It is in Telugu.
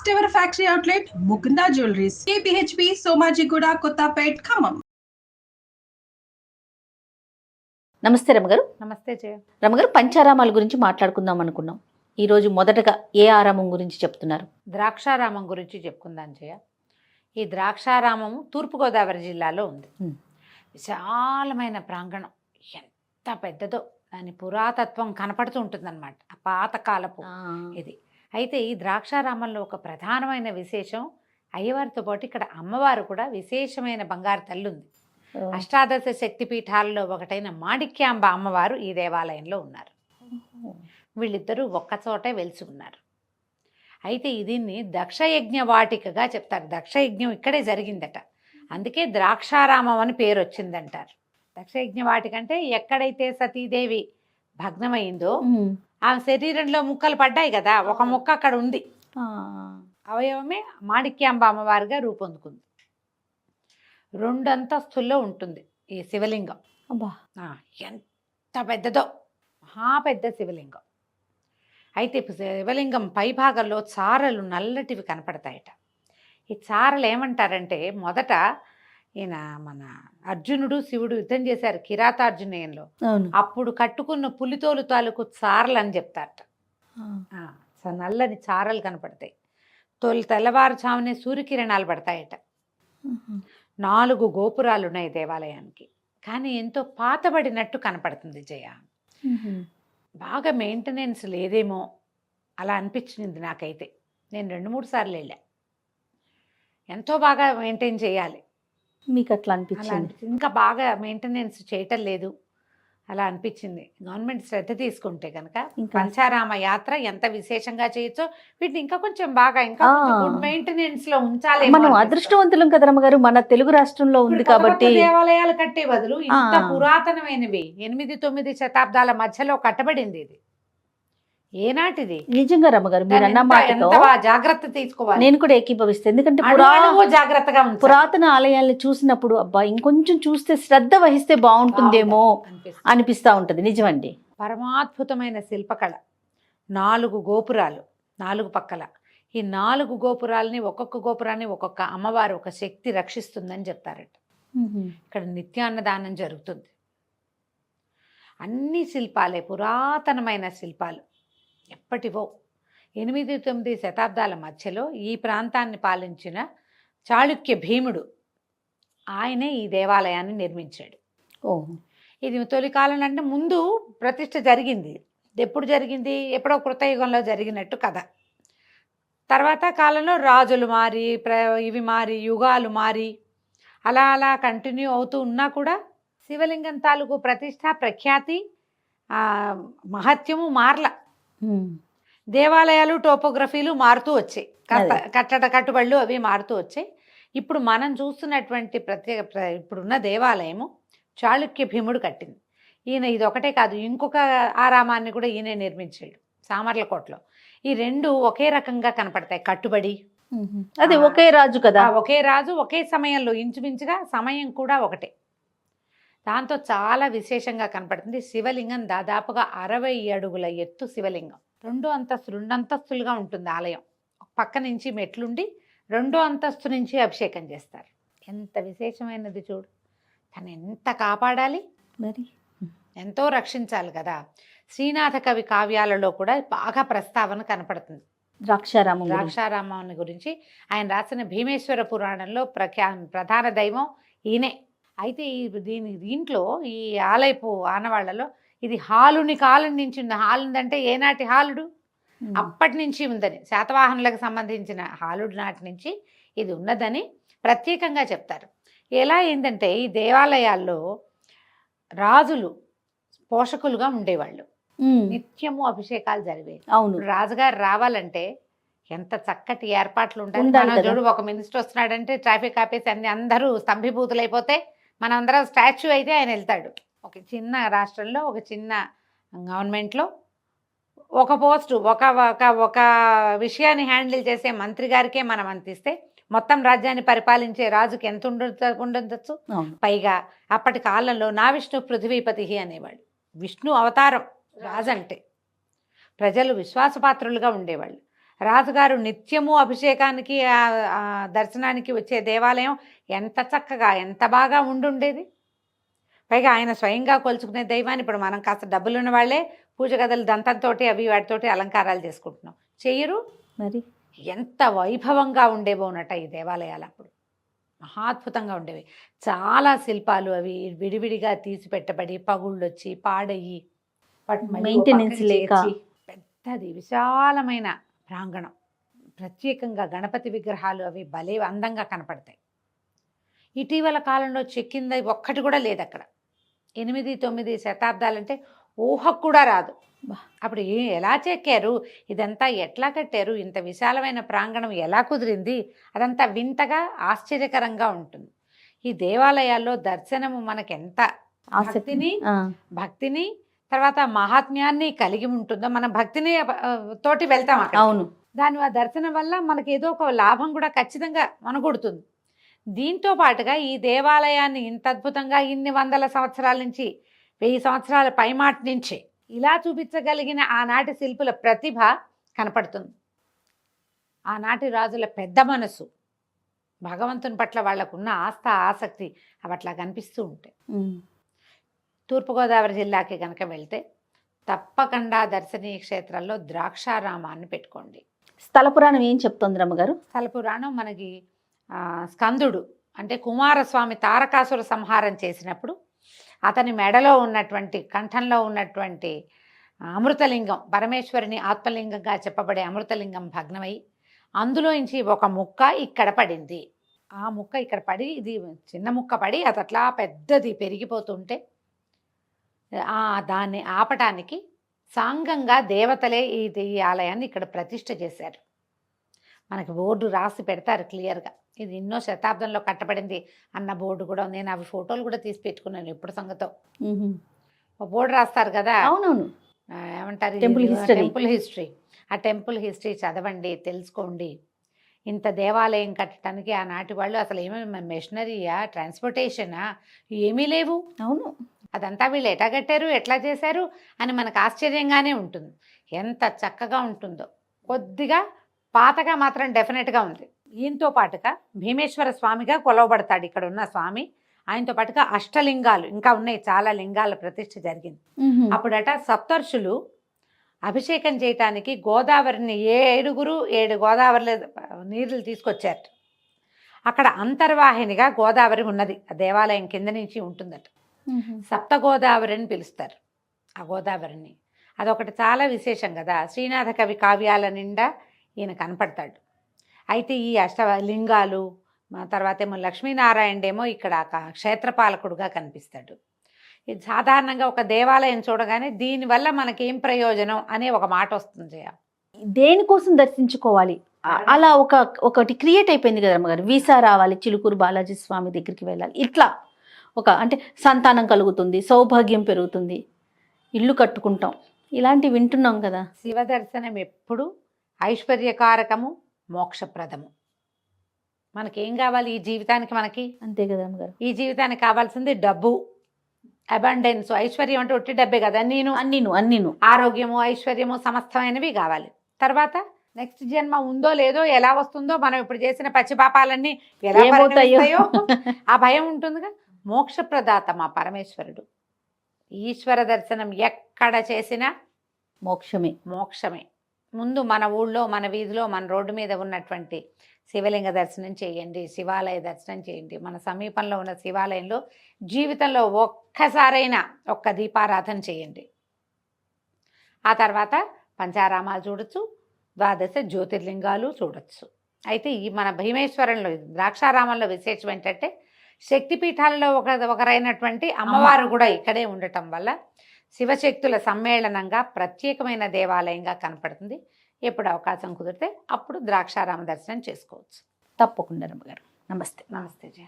First ever factory outlet, Mukunda Jewelries, KPHP, Somajiguda, Kottapet, Khammam. నమస్తే రమగారు. నమస్తే జయ. రమగారు, పంచారామాల గురించి మాట్లాడుకుందాం అనుకున్నాం. ఈరోజు మొదటగా ఏ ఆరామం గురించి చెప్తున్నారు? ద్రాక్షారామం గురించి చెప్పుకుందాం జయ. ఈ ద్రాక్షారామము తూర్పుగోదావరి జిల్లాలో ఉంది. విశాలమైన ప్రాంగణం, ఎంత పెద్దదో, దాని పురాతత్వం కనపడుతూ ఉంటుందన్నమాట. ఆ పాతకాలపు ఇది. అయితే ఈ ద్రాక్షారామంలో ఒక ప్రధానమైన విశేషం, అయ్యవారితో పాటు ఇక్కడ అమ్మవారు కూడా విశేషమైన బంగారు తల్లి ఉంది. అష్టాదశ శక్తి పీఠాలలో ఒకటైన మాణిక్యాంబ అమ్మవారు ఈ దేవాలయంలో ఉన్నారు. వీళ్ళిద్దరూ ఒక్కచోటే వెలిసి ఉన్నారు. అయితే దీన్ని దక్షయజ్ఞ వాటికగా చెప్తారు. దక్షయజ్ఞం ఇక్కడే జరిగిందట, అందుకే ద్రాక్షారామం అని పేరు వచ్చిందంటారు. దక్షయజ్ఞ వాటిక అంటే ఎక్కడైతే సతీదేవి భగ్నమైందో ఆ శరీరంలో ముక్కలు పడ్డాయి కదా, ఒక ముక్క అక్కడ ఉంది. అవయవమే మాణిక్యాంబ అమ్మవారిగా రూపొందుకుంది. 2 అంతస్తుల్లో ఉంటుంది ఈ శివలింగం. ఎంత పెద్దదో, మహా పెద్ద శివలింగం. అయితే శివలింగం పైభాగంలో చారలు నల్లటివి కనపడతాయట. ఈ చారలు ఏమంటారంటే, మొదట ఈయన మన అర్జునుడు శివుడు యుద్ధం చేశారు కిరాతార్జునేయంలో, అప్పుడు కట్టుకున్న పులితోలు తాలూకు చారలు అని చెప్తారట. నల్లని చారలు కనపడతాయి. తెల్లవారుజామునే సూర్యకిరణాలు పడతాయట. 4 గోపురాలు ఉన్నాయి దేవాలయానికి, కానీ ఎంతో పాతబడినట్టు కనపడుతుంది జయ. బాగా మెయింటెనెన్స్ లేదేమో అలా అనిపించింది నాకైతే. నేను 2-3 సార్లు వెళ్ళా. ఎంతో బాగా మెయింటైన్ చేయాలి. మీకు అట్లా అనిపించింది? ఇంకా బాగా మెయింటెనెన్స్ చేయటం లేదు అలా అనిపించింది. గవర్నమెంట్ శ్రద్ధ తీసుకుంటే కనుక పంచారామ యాత్ర ఎంత విశేషంగా చేయొచ్చో వీటిని ఇంకా కొంచెం బాగా ఇంకా గుడ్ మెయింటెనెన్స్ లో ఉంచాలి. మనం అదృష్టవంతులం కదా రమ్మగారు, మన తెలుగు రాష్ట్రంలో ఉంది కాబట్టి. దేవాలయాలు కట్టే బదులు ఇంత పురాతనమైనవి 8-9 శతాబ్దాల మధ్యలో కట్టబడింది. ఇది ఏనాటిది? నిజంగా రమ్మగారు, మీరు అన్న మాటతో జాగ్రత్త తీసుకోవాలి. నేను కూడా ఏకీభవిస్తాను. ఎందుకంటే జాగ్రత్తగా పురాతన ఆలయాల్ని చూసినప్పుడు అబ్బా ఇంకొంచెం చూస్తే శ్రద్ధ వహిస్తే బాగుంటుందేమో అనిపిస్తా ఉంటది. నిజమండి, పరమాద్భుతమైన శిల్పకళ. 4 గోపురాలు 4 పక్కల. ఈ 4 గోపురాలని, ఒక్కొక్క గోపురాన్ని ఒక్కొక్క అమ్మవారు, ఒక శక్తి రక్షిస్తుందని చెప్తారట. ఇక్కడ నిత్యాన్నదానం జరుగుతుంది. అన్ని శిల్పాలే పురాతనమైన శిల్పాలు, ఎప్పటివో. 8-9 శతాబ్దాల మధ్యలో ఈ ప్రాంతాన్ని పాలించిన చాళుక్య భీముడు, ఆయనే ఈ దేవాలయాన్ని నిర్మించాడు. ఇది తొలి కాలం అంటే ముందు ప్రతిష్ఠ జరిగింది. ఎప్పుడు జరిగింది? ఎప్పుడో కృతయుగంలో జరిగినట్టు కథ. తర్వాత కాలంలో రాజులు మారి, ఇవి మారి, యుగాలు మారి అలా అలా కంటిన్యూ అవుతూ ఉన్నా కూడా శివలింగం తాలూకు ప్రతిష్ట, ప్రఖ్యాతి, మహత్యము మారల. దేవాలయాలు, టోపోగ్రఫీలు మారుతూ వచ్చాయి, కట్టుబడులు అవి మారుతూ వచ్చాయి. ఇప్పుడు మనం చూస్తున్నటువంటి ఇప్పుడున్న దేవాలయము చాళుక్య భీముడు కట్టింది. ఈయన ఇది ఒకటే కాదు, ఇంకొక ఆరామాన్ని కూడా ఈయన నిర్మించాడు సామర్లకోటలో. ఈ 2 ఒకే రకంగా కనపడతాయి, కట్టుబడి. అదే ఒకే రాజు కదా, ఒకే రాజు ఒకే సమయంలో, ఇంచుమించుగా సమయం కూడా ఒకటే. దాంతో చాలా విశేషంగా కనపడుతుంది. శివలింగం దాదాపుగా 60 అడుగుల ఎత్తు శివలింగం. 2 అంతస్తులుగా ఉంటుంది ఆలయం. పక్క నుంచి మెట్లుండి 2వ అంతస్తు నుంచి అభిషేకం చేస్తారు. ఎంత విశేషమైనది చూడు. తను ఎంత కాపాడాలి మరి, ఎంతో రక్షించాలి కదా. శ్రీనాథ కవి కావ్యాలలో కూడా బాగా ప్రస్తావన కనపడుతుంది ద్రాక్షారామం గురించి. ఆయన రాసిన భీమేశ్వర పురాణంలో ప్రధాన దైవం ఈయనే. అయితే దీంట్లో ఈ ఆలయపు ఆనవాళ్లలో ఇది హాలుని కాలం నుంచి ఉంది. హాలుందంటే ఏనాటి హాలుడు? అప్పటి నుంచి ఉందని, శాతవాహనులకు సంబంధించిన హాలుడు నాటి నుంచి ఇది ఉన్నదని ప్రత్యేకంగా చెప్తారు. ఎలా ఏంటంటే, ఈ దేవాలయాల్లో రాజులు పోషకులుగా ఉండేవాళ్ళు, నిత్యము అభిషేకాలు జరిగేవి. అవును, రాజుగారు రావాలంటే ఎంత చక్కటి ఏర్పాట్లు ఉంటాయి. చూడు, ఒక మినిస్టర్ వస్తున్నాడంటే ట్రాఫిక్ ఆపేసి అందరూ స్తంభీభూతులైపోతే, మనందరం స్టాచ్యూ అయితే ఆయన వెళ్తాడు. ఒక చిన్న రాష్ట్రంలో, ఒక చిన్న గవర్నమెంట్లో ఒక పోస్టు, ఒక విషయాన్ని హ్యాండిల్ చేసే మంత్రి గారికే మనం అందిస్తే మొత్తం రాజ్యాన్ని పరిపాలించే రాజుకి ఎంత ఉండొచ్చు. పైగా అప్పటి కాలంలో నా విష్ణు పృథ్వీపతి అనేవాడు. విష్ణు అవతారం రాజు అంటే. ప్రజలు విశ్వాసపాత్రులుగా ఉండేవాళ్ళు. రాజుగారు నిత్యము అభిషేకానికి ఆ దర్శనానికి వచ్చే దేవాలయం ఎంత చక్కగా ఎంత బాగా ఉండుండేది. పైగా ఆయన స్వయంగా కొలుచుకునే దైవాన్ని ఇప్పుడు మనం కాస్త డబ్బులున్న వాళ్ళే పూజ గదులు దంతంతో అవి వాటితోటి అలంకారాలు చేసుకుంటున్నాం. చెయ్యరు మరి ఎంత వైభవంగా ఉండేవోనట ఈ దేవాలయాలు అప్పుడు. మహాద్భుతంగా ఉండేవి. చాలా శిల్పాలు అవి విడివిడిగా తీసి పెట్టబడి పగుళ్ళు వచ్చి పాడయి మెయింటెనెన్స్ లేక పెద్దది విశాలమైన ప్రాంగణం. ప్రత్యేకంగా గణపతి విగ్రహాలు అవి భలే అందంగా కనపడతాయి. ఇటీవల కాలంలో చెక్కింది ఒక్కటి కూడా లేదు అక్కడ. 8-9 శతాబ్దాలంటే ఊహకు కూడా రాదు. అప్పుడు ఎలా చెక్కారు, ఇదంతా ఎట్లా కట్టారు, ఇంత విశాలమైన ప్రాంగణం ఎలా కుదిరింది, అదంతా వింతగా ఆశ్చర్యకరంగా ఉంటుంది. ఈ దేవాలయాల్లో దర్శనము మనకెంత భక్తిని తర్వాత మహాత్మ్యాన్ని కలిగి ఉంటుందో, మన భక్తిని తోటి వెళ్తాం అక్కడ. అవును, దాని ఆ దర్శనం వల్ల మనకి ఏదో ఒక లాభం కూడా ఖచ్చితంగా మనకూడుతుంది. దీంతో పాటుగా ఈ దేవాలయాన్ని ఇంత అద్భుతంగా ఇన్ని వందల సంవత్సరాల నుంచి 1000 సంవత్సరాల పైమాట నుంచి ఇలా చూపించగలిగిన ఆనాటి శిల్పుల ప్రతిభ కనపడుతుంది. ఆనాటి రాజుల పెద్ద మనసు, భగవంతుని పట్ల వాళ్ళకున్న ఆసక్తి అవి అట్లా కనిపిస్తూ ఉంటాయి. తూర్పుగోదావరి జిల్లాకి కనుక వెళ్తే తప్పకుండా దర్శనీయ క్షేత్రాల్లో ద్రాక్షారామాన్ని పెట్టుకోండి. స్థల పురాణం ఏం చెప్తోంది రమ్మగారు? స్థల పురాణం మనకి స్కందుడు అంటే కుమారస్వామి తారకాసుర సంహారం చేసినప్పుడు అతని మెడలో ఉన్నటువంటి కంఠంలో ఉన్నటువంటి అమృతలింగం, పరమేశ్వరిని ఆత్మలింగంగా చెప్పబడే అమృతలింగం భగ్నమై అందులోంచి ఒక ముక్క ఇక్కడ పడింది. ఆ ముక్క ఇక్కడ పడి, ఇది చిన్న ముక్క పడి అది అట్లా పెద్దది పెరిగిపోతుంటే దాన్ని ఆపటానికి సాంగంగా దేవతలే ఈ ఆలయాన్ని ఇక్కడ ప్రతిష్ఠ చేశారు. మనకి బోర్డు రాసి పెడతారు క్లియర్గా, ఇది ఎన్నో శతాబ్దంలో కట్టబడింది అన్న బోర్డు కూడా. నేను అవి ఫోటోలు కూడా తీసి పెట్టుకున్నాను ఎప్పుడు సంగతో. బోర్డు రాస్తారు కదా, అవునవును, ఏమంటారు, టెంపుల్ హిస్టరీ. ఆ టెంపుల్ హిస్టరీ చదవండి, తెలుసుకోండి. ఇంత దేవాలయం కట్టడానికి ఆనాటి వాళ్ళు అసలు ఏమేమి మెషినరీయా, ట్రాన్స్పోర్టేషనా, ఏమీ లేవు. అవును, అదంతా వీళ్ళు ఎట్లా కట్టారు, ఎట్లా చేశారు అని మనకు ఆశ్చర్యంగానే ఉంటుంది. ఎంత చక్కగా ఉంటుందో. కొద్దిగా పాతగా మాత్రం డెఫినెట్గా ఉంది. ఈయనతో పాటుగా భీమేశ్వర స్వామిగా కొలవబడతాడు ఇక్కడ ఉన్న స్వామి. ఆయనతో పాటుగా అష్టలింగాలు ఇంకా ఉన్నాయి, చాలా లింగాల ప్రతిష్ఠ జరిగింది. అప్పుడట సప్తర్షులు అభిషేకం చేయటానికి గోదావరిని 7 గోదావరిలో నీళ్ళు తీసుకొచ్చారు. అక్కడ అంతర్వాహినిగా గోదావరి ఉన్నది, ఆ దేవాలయం కింద నుంచి ఉంటుందట. సప్త గోదావరి అని పిలుస్తారు ఆ గోదావరిని. అదొకటి చాలా విశేషం కదా. శ్రీనాథ కవి కావ్యాల నిండా ఈయన కనపడతాడు. అయితే ఈ అష్టలింగాలు తర్వాత ఏమో లక్ష్మీనారాయణేమో ఇక్కడ క్షేత్రపాలకుడుగా కనిపిస్తాడు. ఇది సాధారణంగా ఒక దేవాలయం చూడగానే దీనివల్ల మనకేం ప్రయోజనం అనే ఒక మాట వస్తుంది. దేనికోసం దర్శించుకోవాలి అలా ఒకటి క్రియేట్ అయిపోయింది కదా అమ్మగారు. వీసా రావాలి, చిలుకూరు బాలాజీ స్వామి దగ్గరికి వెళ్ళాలి, ఇట్లా అంటే సంతానం కలుగుతుంది, సౌభాగ్యం పెరుగుతుంది, ఇల్లు కట్టుకుంటాం, ఇలాంటివి వింటున్నాం కదా. శివ దర్శనం ఎప్పుడు ఐశ్వర్యకారకము, మోక్షప్రదము. మనకేం కావాలి ఈ జీవితానికి? మనకి అంతే కదా అమ్మగారు. ఈ జీవితానికి కావాల్సింది డబ్బు, అబండెన్స్. ఐశ్వర్యం అంటే ఒట్టి డబ్బే కదా, అన్నీను ఆరోగ్యము, ఐశ్వర్యము సమస్తమైనవి కావాలి. తర్వాత నెక్స్ట్ జన్మ ఉందో లేదో, ఎలా వస్తుందో, మనం ఇప్పుడు చేసిన పచ్చిపాపాలన్నీ ఎలా పరిణమిస్తాయో ఆ భయం ఉంటుందిగా. మోక్షప్రదాత మా పరమేశ్వరుడు. ఈశ్వర దర్శనం ఎక్కడ చేసినా మోక్షమే. ముందు మన ఊళ్ళో, మన వీధిలో, మన రోడ్డు మీద ఉన్నటువంటి శివలింగ దర్శనం చేయండి, శివాలయ దర్శనం చేయండి. మన సమీపంలో ఉన్న శివాలయంలో జీవితంలో ఒక్కసారైనా ఒక్క దీపారాధన చేయండి. ఆ తర్వాత పంచారామాలు చూడొచ్చు, 12 జ్యోతిర్లింగాలు చూడొచ్చు. అయితే ఈ మన భీమేశ్వరంలో ద్రాక్షారామంలో విశేషం ఏంటంటే శక్తిపీఠాలలో ఒకరైనటువంటి అమ్మవారు కూడా ఇక్కడే ఉండటం వల్ల శివశక్తుల సమ్మేళనంగా ప్రత్యేకమైన దేవాలయంగా కనపడుతుంది. ఎప్పుడు అవకాశం కుదిరితే అప్పుడు ద్రాక్షారామ దర్శనం చేసుకోవచ్చు. తప్పకుండా అమ్మగారు. నమస్తే. నమస్తే జయ.